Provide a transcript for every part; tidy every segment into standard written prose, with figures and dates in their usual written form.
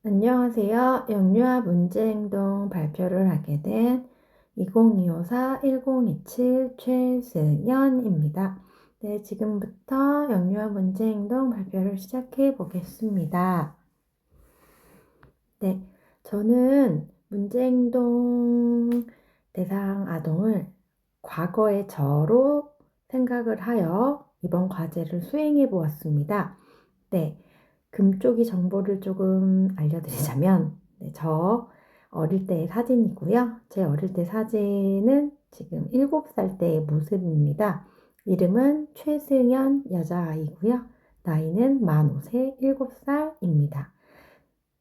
안녕하세요. 영유아 문제행동 발표를 하게 된 2025-1027 최승연입니다. 네, 지금부터 영유아 문제행동 발표를 시작해 보겠습니다. 네, 저는 문제행동 대상 아동을 과거의 저로 생각을 하여 이번 과제를 수행해 보았습니다. 네, 금쪽이 정보를 조금 알려드리자면, 네, 저 어릴 때의 사진이고요. 제 어릴 때 사진은 지금 7살 때의 모습입니다. 이름은 최승연 여자아이고요. 나이는 만 5세 7살입니다.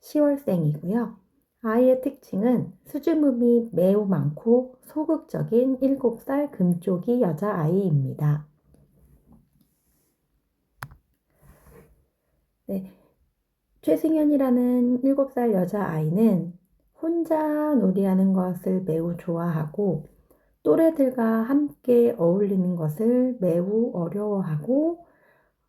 10월생이고요. 아이의 특징은 수줍음이 매우 많고 소극적인 7살 금쪽이 여자아이입니다. 네, 최승연이라는 7살 여자아이는 혼자 놀이하는 것을 매우 좋아하고 또래들과 함께 어울리는 것을 매우 어려워하고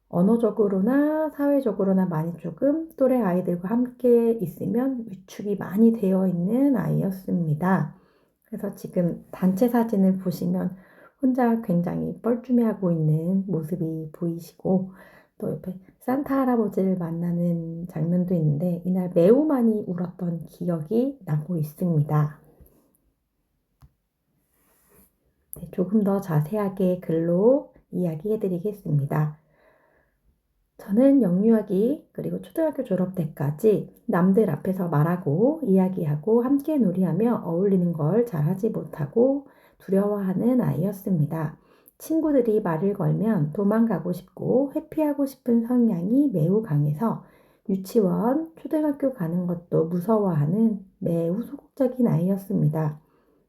언어적으로나 사회적으로나 많이 조금 또래 아이들과 함께 있으면 위축이 많이 되어 있는 아이였습니다. 그래서 지금 단체 사진을 보시면 혼자 굉장히 뻘쭘해하고 있는 모습이 보이시고 또 옆에 산타 할아버지를 만나는 장면도 있는데 이날 매우 많이 울었던 기억이 나고 있습니다. 네, 조금 더 자세하게 글로 이야기해 드리겠습니다. 저는 영유아기 그리고 초등학교 졸업 때까지 남들 앞에서 말하고 이야기하고 함께 놀이하며 어울리는 걸 잘하지 못하고 두려워하는 아이였습니다. 친구들이 말을 걸면 도망가고 싶고 회피하고 싶은 성향이 매우 강해서 유치원, 초등학교 가는 것도 무서워하는 매우 소극적인 아이였습니다.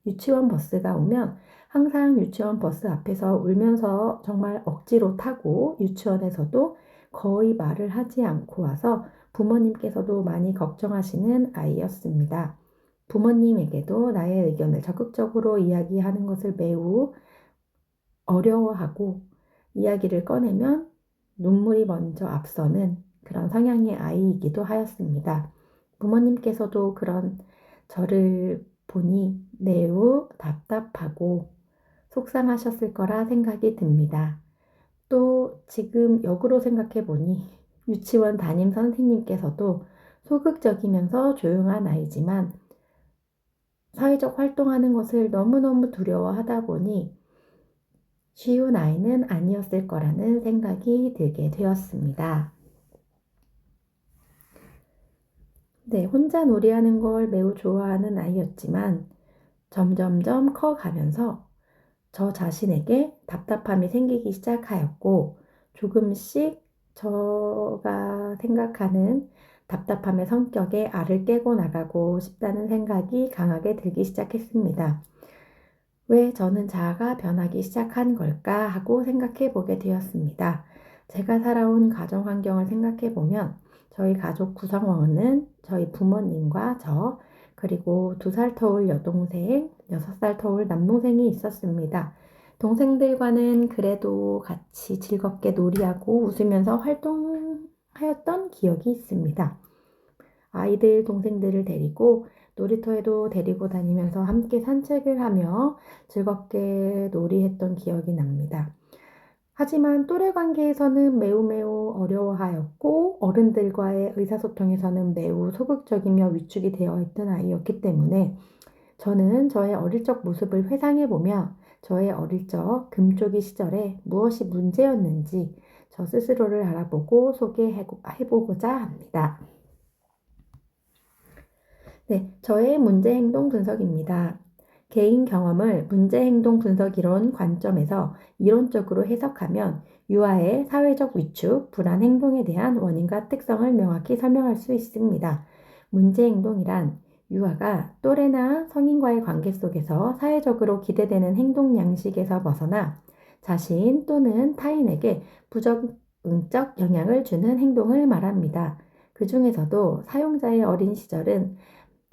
유치원 버스가 오면 항상 유치원 버스 앞에서 울면서 정말 억지로 타고 유치원에서도 거의 말을 하지 않고 와서 부모님께서도 많이 걱정하시는 아이였습니다. 부모님에게도 나의 의견을 적극적으로 이야기하는 것을 매우 어려워하고 이야기를 꺼내면 눈물이 먼저 앞서는 그런 성향의 아이이기도 하였습니다. 부모님께서도 그런 저를 보니 매우 답답하고 속상하셨을 거라 생각이 듭니다. 또 지금 역으로 생각해 보니 유치원 담임 선생님께서도 소극적이면서 조용한 아이지만 사회적 활동하는 것을 너무너무 두려워하다 보니 쉬운 아이는 아니었을 거라는 생각이 들게 되었습니다. 네, 혼자 놀이하는 걸 매우 좋아하는 아이였지만 점점점 커가면서 저 자신에게 답답함이 생기기 시작하였고 조금씩 제가 생각하는 답답함의 성격에 알을 깨고 나가고 싶다는 생각이 강하게 들기 시작했습니다. 왜 저는 자아가 변하기 시작한 걸까 하고 생각해 보게 되었습니다. 제가 살아온 가정 환경을 생각해 보면 저희 가족 구성원은 저희 부모님과 저 그리고 2살 터울 여동생, 6살 터울 남동생이 있었습니다. 동생들과는 그래도 같이 즐겁게 놀이하고 웃으면서 활동하였던 기억이 있습니다. 아이들, 동생들을 데리고 놀이터에도 데리고 다니면서 함께 산책을 하며 즐겁게 놀이했던 기억이 납니다. 하지만 또래 관계에서는 매우 어려워하였고 어른들과의 의사소통에서는 매우 소극적이며 위축이 되어 있던 아이였기 때문에 저는 저의 어릴 적 모습을 회상해보며 저의 어릴 적 금쪽이 시절에 무엇이 문제였는지 저 스스로를 알아보고 소개해보고자 합니다. 네, 저의 문제행동 분석입니다. 개인 경험을 문제행동 분석 이론 관점에서 이론적으로 해석하면 유아의 사회적 위축, 불안 행동에 대한 원인과 특성을 명확히 설명할 수 있습니다. 문제행동이란 유아가 또래나 성인과의 관계 속에서 사회적으로 기대되는 행동 양식에서 벗어나 자신 또는 타인에게 부정적 영향을 주는 행동을 말합니다. 그 중에서도 사용자의 어린 시절은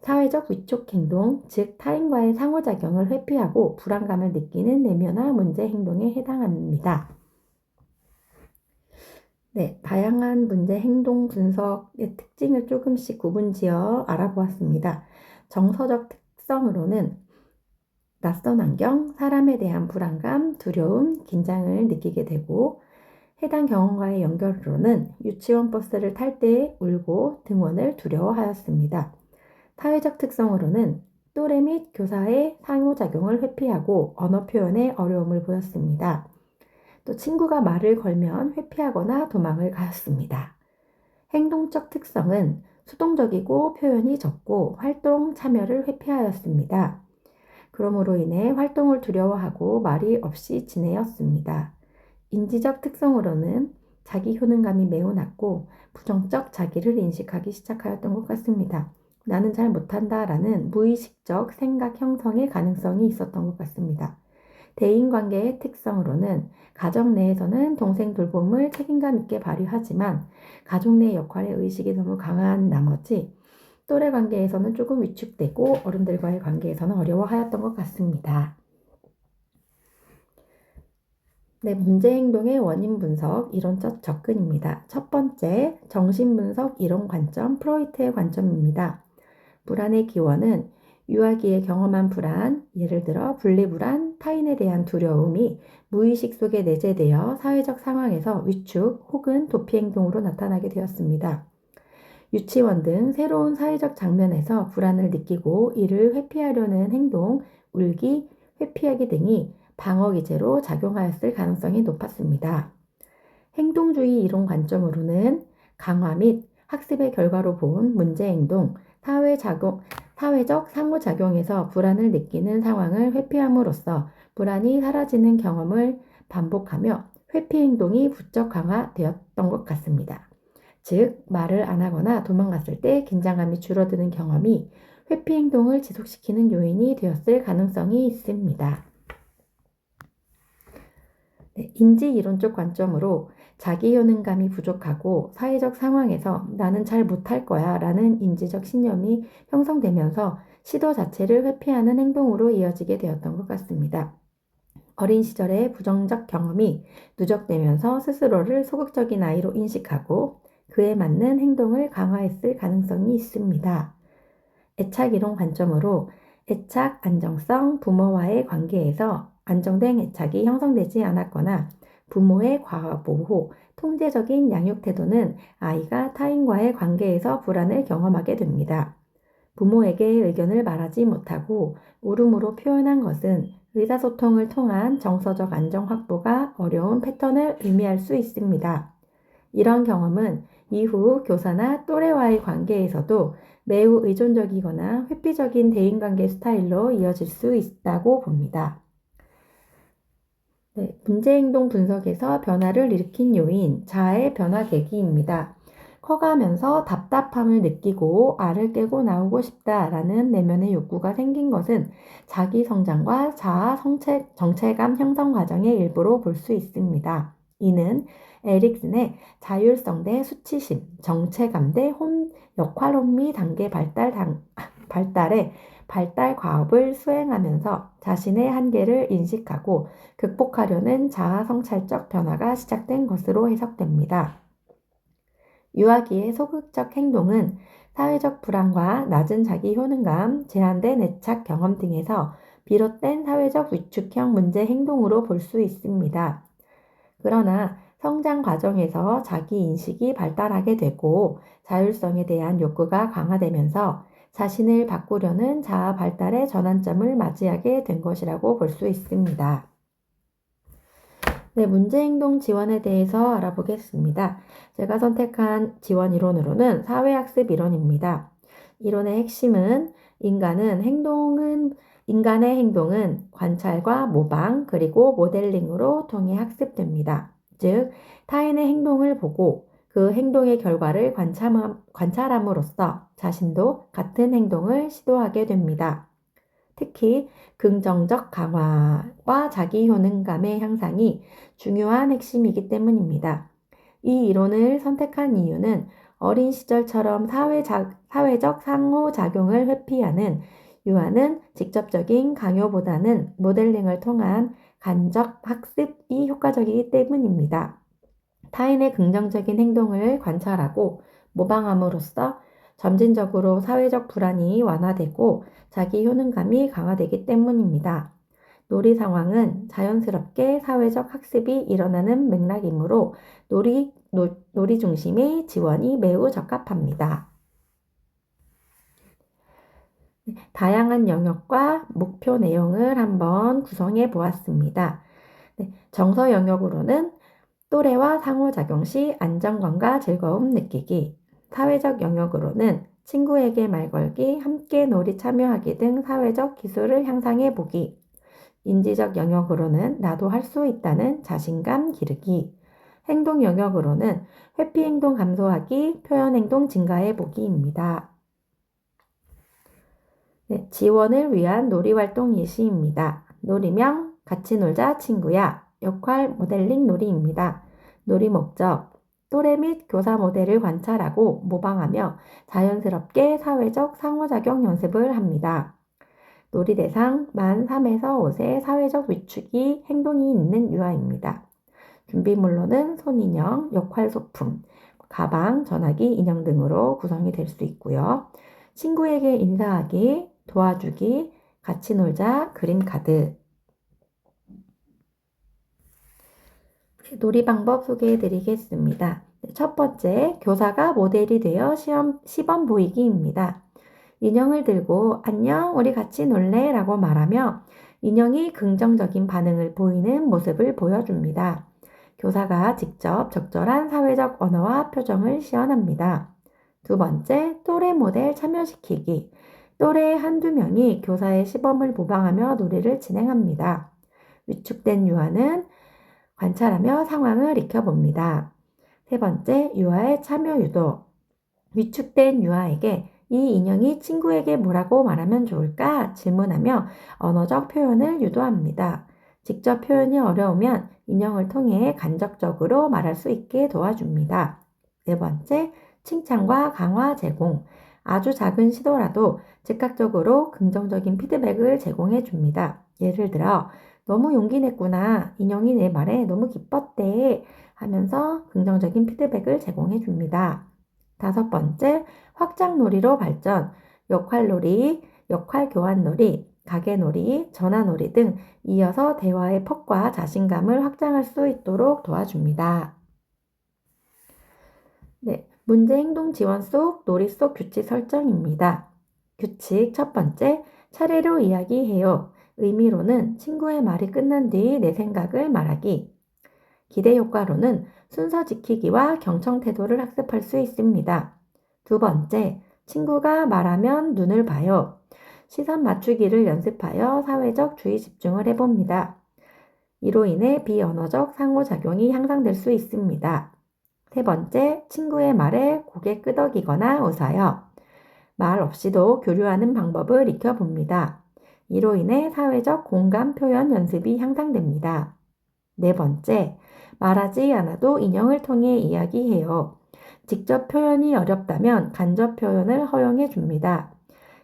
사회적 위축 행동, 즉 타인과의 상호작용을 회피하고 불안감을 느끼는 내면화 문제 행동에 해당합니다. 네, 다양한 문제 행동 분석의 특징을 조금씩 구분지어 알아보았습니다. 정서적 특성으로는 낯선 환경, 사람에 대한 불안감, 두려움, 긴장을 느끼게 되고, 해당 경험과의 연결로는 유치원 버스를 탈 때 울고 등원을 두려워하였습니다. 사회적 특성으로는 또래 및 교사의 상호작용을 회피하고 언어 표현에 어려움을 보였습니다. 또 친구가 말을 걸면 회피하거나 도망을 가였습니다. 행동적 특성은 수동적이고 표현이 적고 활동 참여를 회피하였습니다. 그러므로 인해 활동을 두려워하고 말이 없이 지내었습니다. 인지적 특성으로는 자기 효능감이 매우 낮고 부정적 자기를 인식하기 시작하였던 것 같습니다. 나는 잘 못한다 라는 무의식적 생각 형성의 가능성이 있었던 것 같습니다. 대인관계의 특성으로는 가정 내에서는 동생 돌봄을 책임감 있게 발휘하지만 가족 내 역할의 의식이 너무 강한 나머지 또래 관계에서는 조금 위축되고 어른들과의 관계에서는 어려워하였던 것 같습니다. 네, 문제 행동의 원인 분석, 이론적 접근입니다. 첫 번째, 정신분석 이론 관점, 프로이트의 관점입니다. 불안의 기원은 유아기에 경험한 불안, 예를 들어 분리불안, 타인에 대한 두려움이 무의식 속에 내재되어 사회적 상황에서 위축 혹은 도피 행동으로 나타나게 되었습니다. 유치원 등 새로운 사회적 장면에서 불안을 느끼고 이를 회피하려는 행동, 울기, 회피하기 등이 방어 기제로 작용하였을 가능성이 높았습니다. 행동주의 이론 관점으로는 강화 및 학습의 결과로 본 문제 행동, 사회적 상호작용에서 불안을 느끼는 상황을 회피함으로써 불안이 사라지는 경험을 반복하며 회피 행동이 부쩍 강화되었던 것 같습니다. 즉, 말을 안 하거나 도망갔을 때 긴장감이 줄어드는 경험이 회피 행동을 지속시키는 요인이 되었을 가능성이 있습니다. 네, 인지 이론적 관점으로 자기 효능감이 부족하고 사회적 상황에서 나는 잘 못할 거야 라는 인지적 신념이 형성되면서 시도 자체를 회피하는 행동으로 이어지게 되었던 것 같습니다. 어린 시절의 부정적 경험이 누적되면서 스스로를 소극적인 아이로 인식하고 그에 맞는 행동을 강화했을 가능성이 있습니다. 애착 이론 관점으로 애착 안정성, 부모와의 관계에서 안정된 애착이 형성되지 않았거나 부모의 과보호, 통제적인 양육 태도는 아이가 타인과의 관계에서 불안을 경험하게 됩니다. 부모에게 의견을 말하지 못하고 울음으로 표현한 것은 의사소통을 통한 정서적 안정 확보가 어려운 패턴을 의미할 수 있습니다. 이런 경험은 이후 교사나 또래와의 관계에서도 매우 의존적이거나 회피적인 대인관계 스타일로 이어질 수 있다고 봅니다. 네, 문제행동 분석에서 변화를 일으킨 요인, 자아의 변화 계기입니다. 커가면서 답답함을 느끼고 알을 깨고 나오고 싶다라는 내면의 욕구가 생긴 것은 자기 성장과 자아 정체감 형성 과정의 일부로 볼 수 있습니다. 이는 에릭슨의 자율성 대 수치심, 정체감 대 역할 혼미 단계 발달의 발달 과업을 수행하면서 자신의 한계를 인식하고 극복하려는 자아 성찰적 변화가 시작된 것으로 해석됩니다. 유아기의 소극적 행동은 사회적 불안과 낮은 자기 효능감, 제한된 애착 경험 등에서 비롯된 사회적 위축형 문제 행동으로 볼 수 있습니다. 그러나 성장 과정에서 자기 인식이 발달하게 되고 자율성에 대한 욕구가 강화되면서 자신을 바꾸려는 자아 발달의 전환점을 맞이하게 된 것이라고 볼 수 있습니다. 네, 문제행동 지원에 대해서 알아보겠습니다. 제가 선택한 지원 이론으로는 사회학습 이론입니다. 이론의 핵심은 인간의 행동은 관찰과 모방 그리고 모델링으로 통해 학습됩니다. 즉, 타인의 행동을 보고 그 행동의 결과를 관찰함으로써 자신도 같은 행동을 시도하게 됩니다. 특히 긍정적 강화와 자기 효능감의 향상이 중요한 핵심이기 때문입니다. 이 이론을 선택한 이유는 어린 시절처럼 사회적 상호작용을 회피하는 유아는 직접적인 강요보다는 모델링을 통한 간접 학습이 효과적이기 때문입니다. 타인의 긍정적인 행동을 관찰하고 모방함으로써 점진적으로 사회적 불안이 완화되고 자기 효능감이 강화되기 때문입니다. 놀이 상황은 자연스럽게 사회적 학습이 일어나는 맥락이므로 놀이 중심의 지원이 매우 적합합니다. 다양한 영역과 목표 내용을 한번 구성해 보았습니다. 정서 영역으로는 또래와 상호작용 시 안정감과 즐거움 느끼기, 사회적 영역으로는 친구에게 말 걸기, 함께 놀이 참여하기 등 사회적 기술을 향상해 보기, 인지적 영역으로는 나도 할 수 있다는 자신감 기르기, 행동 영역으로는 회피 행동 감소하기, 표현 행동 증가해 보기입니다. 지원을 위한 놀이활동 예시입니다. 놀이명 같이 놀자 친구야. 역할 모델링 놀이입니다. 놀이 목적 또래 및 교사 모델을 관찰하고 모방하며 자연스럽게 사회적 상호작용 연습을 합니다. 놀이 대상 만 3에서 5세 사회적 위축이 행동이 있는 유아입니다. 준비물로는 손인형, 역할 소품, 가방, 전화기, 인형 등으로 구성이 될 수 있고요. 친구에게 인사하기, 도와주기, 같이 놀자, 그림 카드. 놀이 방법 소개해 드리겠습니다. 첫 번째, 교사가 모델이 되어 시범 보이기입니다. 인형을 들고 안녕, 우리 같이 놀래? 라고 말하며 인형이 긍정적인 반응을 보이는 모습을 보여줍니다. 교사가 직접 적절한 사회적 언어와 표정을 시연합니다. 두 번째, 또래 모델 참여시키기. 또래의 한두 명이 교사의 시범을 모방하며 놀이를 진행합니다. 위축된 유아는 관찰하며 상황을 익혀봅니다. 세 번째, 유아의 참여 유도. 위축된 유아에게 이 인형이 친구에게 뭐라고 말하면 좋을까 질문하며 언어적 표현을 유도합니다. 직접 표현이 어려우면 인형을 통해 간접적으로 말할 수 있게 도와줍니다. 네 번째, 칭찬과 강화 제공. 아주 작은 시도라도 즉각적으로 긍정적인 피드백을 제공해 줍니다. 예를 들어, 너무 용기 냈구나. 인형이 내 말에 너무 기뻤대. 하면서 긍정적인 피드백을 제공해 줍니다. 다섯 번째, 확장놀이로 발전. 역할놀이, 역할 교환놀이, 가게놀이, 전화놀이 등 이어서 대화의 폭과 자신감을 확장할 수 있도록 도와줍니다. 네, 문제 행동 지원 속 놀이 속 규칙 설정입니다. 규칙 첫 번째, 차례로 이야기해요. 의미로는 친구의 말이 끝난 뒤 내 생각을 말하기. 기대 효과로는 순서 지키기와 경청 태도를 학습할 수 있습니다. 두 번째, 친구가 말하면 눈을 봐요. 시선 맞추기를 연습하여 사회적 주의 집중을 해봅니다. 이로 인해 비언어적 상호작용이 향상될 수 있습니다. 세 번째, 친구의 말에 고개 끄덕이거나 웃어요. 말 없이도 교류하는 방법을 익혀봅니다. 이로 인해 사회적 공감 표현 연습이 향상됩니다. 네 번째, 말하지 않아도 인형을 통해 이야기해요. 직접 표현이 어렵다면 간접 표현을 허용해 줍니다.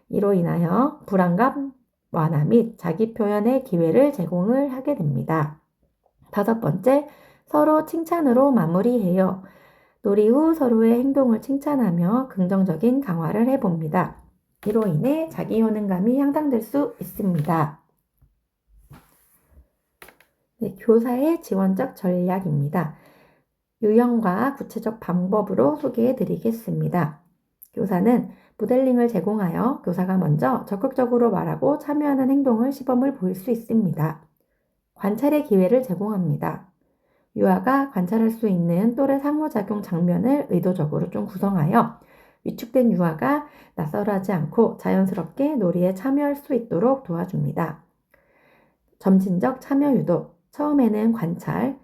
이로 인하여 불안감 완화 및 자기 표현의 기회를 제공을 하게 됩니다. 다섯 번째, 서로 칭찬으로 마무리해요. 놀이 후 서로의 행동을 칭찬하며 긍정적인 강화를 해봅니다. 이로 인해 자기 효능감이 향상될 수 있습니다. 네, 교사의 지원적 전략입니다. 유형과 구체적 방법으로 소개해 드리겠습니다. 교사는 모델링을 제공하여 교사가 먼저 적극적으로 말하고 참여하는 행동을 시범을 보일 수 있습니다. 관찰의 기회를 제공합니다. 유아가 관찰할 수 있는 또래 상호작용 장면을 의도적으로 좀 구성하여 위축된 유아가 낯설어하지 않고 자연스럽게 놀이에 참여할 수 있도록 도와줍니다. 점진적 참여 유도, 처음에는 관찰,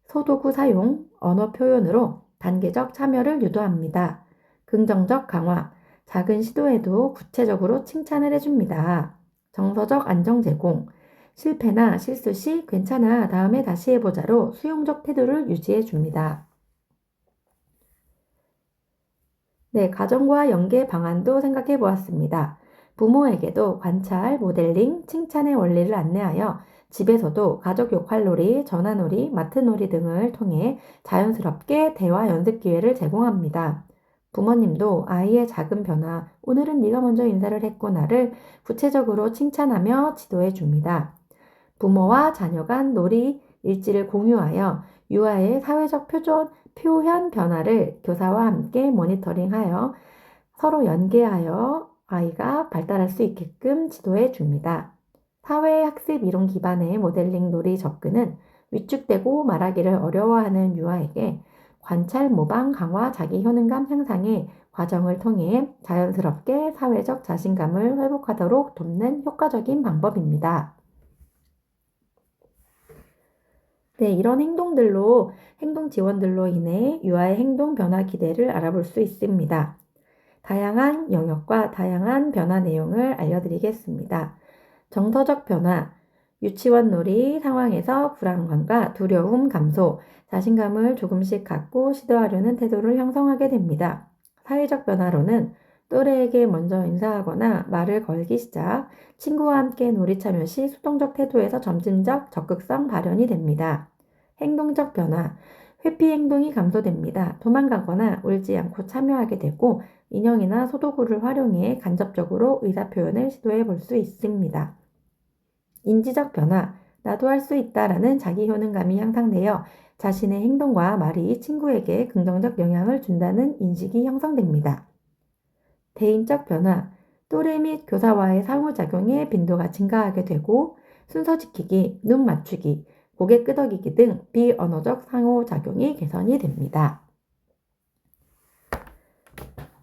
소도구 사용, 언어 표현으로 단계적 참여를 유도합니다. 긍정적 강화, 작은 시도에도 구체적으로 칭찬을 해줍니다. 정서적 안정 제공, 실패나 실수 시 괜찮아, 다음에 다시 해보자로 수용적 태도를 유지해 줍니다. 네, 가정과 연계 방안도 생각해 보았습니다. 부모에게도 관찰, 모델링, 칭찬의 원리를 안내하여 집에서도 가족 역할놀이, 전화놀이, 마트놀이 등을 통해 자연스럽게 대화 연습 기회를 제공합니다. 부모님도 아이의 작은 변화, 오늘은 네가 먼저 인사를 했구나를 구체적으로 칭찬하며 지도해 줍니다. 부모와 자녀 간 놀이 일지를 공유하여 유아의 사회적 표현 변화를 교사와 함께 모니터링하여 서로 연계하여 아이가 발달할 수 있게끔 지도해 줍니다. 사회학습 이론 기반의 모델링 놀이 접근은 위축되고 말하기를 어려워하는 유아에게 관찰 모방 강화 자기 효능감 향상의 과정을 통해 자연스럽게 사회적 자신감을 회복하도록 돕는 효과적인 방법입니다. 네, 이런 행동 지원들로 인해 유아의 행동 변화 기대를 알아볼 수 있습니다. 다양한 영역과 다양한 변화 내용을 알려드리겠습니다. 정서적 변화, 유치원 놀이 상황에서 불안감과 두려움 감소, 자신감을 조금씩 갖고 시도하려는 태도를 형성하게 됩니다. 사회적 변화로는 또래에게 먼저 인사하거나 말을 걸기 시작, 친구와 함께 놀이 참여 시 수동적 태도에서 점진적 적극성 발현이 됩니다. 행동적 변화, 회피 행동이 감소됩니다. 도망가거나 울지 않고 참여하게 되고 인형이나 소도구를 활용해 간접적으로 의사표현을 시도해 볼 수 있습니다. 인지적 변화, 나도 할 수 있다라는 자기 효능감이 향상되어 자신의 행동과 말이 친구에게 긍정적 영향을 준다는 인식이 형성됩니다. 대인적 변화, 또래 및 교사와의 상호작용의 빈도가 증가하게 되고 순서 지키기, 눈 맞추기, 고개 끄덕이기 등 비언어적 상호작용이 개선이 됩니다.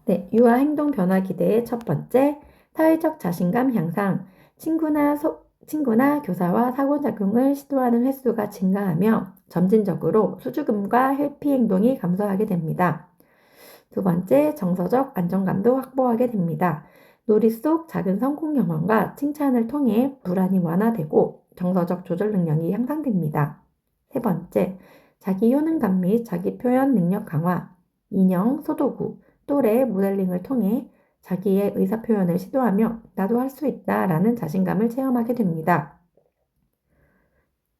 네, 유아 행동 변화 기대의 첫 번째, 사회적 자신감 향상, 친구나 교사와 상호작용을 시도하는 횟수가 증가하며 점진적으로 수줍음과 회피 행동이 감소하게 됩니다. 두 번째, 정서적 안정감도 확보하게 됩니다. 놀이 속 작은 성공 경험과 칭찬을 통해 불안이 완화되고 정서적 조절 능력이 향상됩니다. 세 번째, 자기 효능감 및 자기 표현 능력 강화, 인형, 소도구, 또래 모델링을 통해 자기의 의사표현을 시도하며 나도 할 수 있다라는 자신감을 체험하게 됩니다.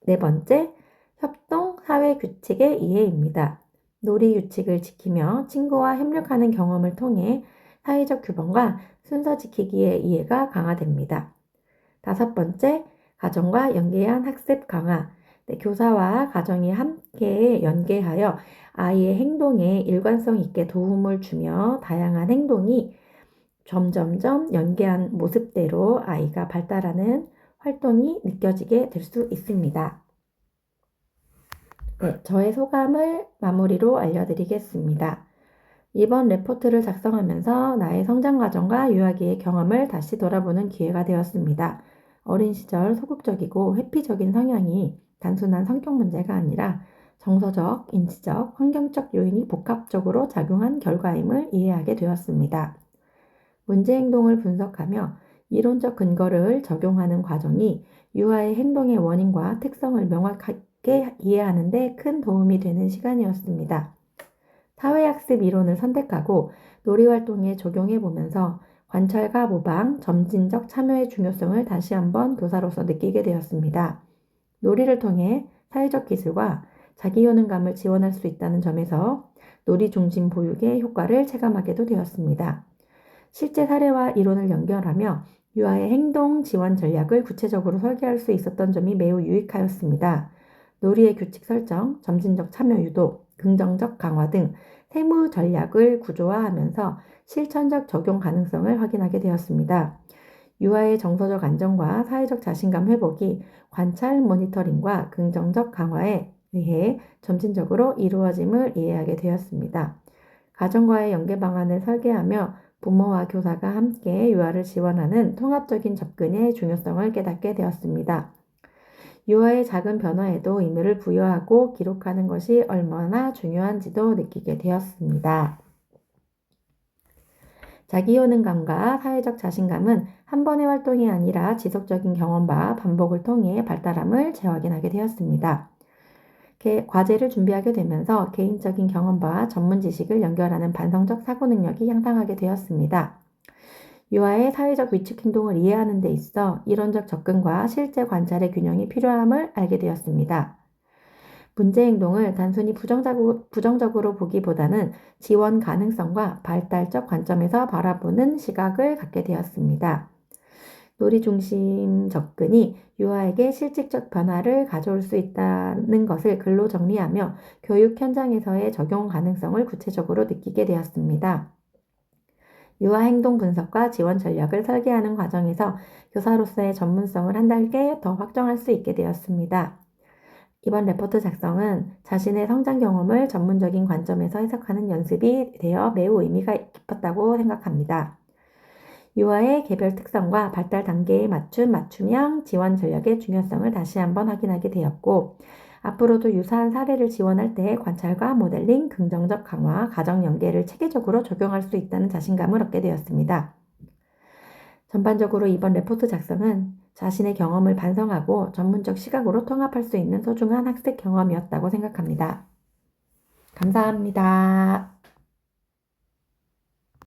네 번째, 협동 사회 규칙의 이해입니다. 놀이 규칙을 지키며 친구와 협력하는 경험을 통해 사회적 규범과 순서 지키기의 이해가 강화됩니다. 다섯 번째, 가정과 연계한 학습 강화. 네, 교사와 가정이 함께 연계하여 아이의 행동에 일관성 있게 도움을 주며 다양한 행동이 점점점 연계한 모습대로 아이가 발달하는 활동이 느껴지게 될 수 있습니다. 네, 저의 소감을 마무리로 알려드리겠습니다. 이번 레포트를 작성하면서 나의 성장 과정과 유아기의 경험을 다시 돌아보는 기회가 되었습니다. 어린 시절 소극적이고 회피적인 성향이 단순한 성격 문제가 아니라 정서적, 인지적, 환경적 요인이 복합적으로 작용한 결과임을 이해하게 되었습니다. 문제 행동을 분석하며 이론적 근거를 적용하는 과정이 유아의 행동의 원인과 특성을 명확하게 이해하는 데 큰 도움이 되는 시간이었습니다. 사회학습 이론을 선택하고 놀이활동에 적용해 보면서 관찰과 모방, 점진적 참여의 중요성을 다시 한번 교사로서 느끼게 되었습니다. 놀이를 통해 사회적 기술과 자기 효능감을 지원할 수 있다는 점에서 놀이 중심 보육의 효과를 체감하게도 되었습니다. 실제 사례와 이론을 연결하며 유아의 행동 지원 전략을 구체적으로 설계할 수 있었던 점이 매우 유익하였습니다. 놀이의 규칙 설정, 점진적 참여 유도, 긍정적 강화 등 세무 전략을 구조화하면서 실천적 적용 가능성을 확인하게 되었습니다. 유아의 정서적 안정과 사회적 자신감 회복이 관찰 모니터링과 긍정적 강화에 의해 점진적으로 이루어짐을 이해하게 되었습니다. 가정과의 연계 방안을 설계하며 부모와 교사가 함께 유아를 지원하는 통합적인 접근의 중요성을 깨닫게 되었습니다. 유아의 작은 변화에도 의미를 부여하고 기록하는 것이 얼마나 중요한지도 느끼게 되었습니다. 자기 효능감과 사회적 자신감은 한 번의 활동이 아니라 지속적인 경험과 반복을 통해 발달함을 재확인하게 되었습니다. 과제를 준비하게 되면서 개인적인 경험과 전문 지식을 연결하는 반성적 사고 능력이 향상하게 되었습니다. 유아의 사회적 위축 행동을 이해하는 데 있어 이론적 접근과 실제 관찰의 균형이 필요함을 알게 되었습니다. 문제 행동을 단순히 부정적으로 보기보다는 지원 가능성과 발달적 관점에서 바라보는 시각을 갖게 되었습니다. 놀이 중심 접근이 유아에게 실질적 변화를 가져올 수 있다는 것을 글로 정리하며 교육 현장에서의 적용 가능성을 구체적으로 느끼게 되었습니다. 유아 행동 분석과 지원 전략을 설계하는 과정에서 교사로서의 전문성을 한 단계 더 확정할 수 있게 되었습니다. 이번 레포트 작성은 자신의 성장 경험을 전문적인 관점에서 해석하는 연습이 되어 매우 의미가 깊었다고 생각합니다. 유아의 개별 특성과 발달 단계에 맞춘 맞춤형 지원 전략의 중요성을 다시 한번 확인하게 되었고, 앞으로도 유사한 사례를 지원할 때 관찰과 모델링, 긍정적 강화, 가정 연계를 체계적으로 적용할 수 있다는 자신감을 얻게 되었습니다. 전반적으로 이번 레포트 작성은 자신의 경험을 반성하고 전문적 시각으로 통합할 수 있는 소중한 학습 경험이었다고 생각합니다. 감사합니다.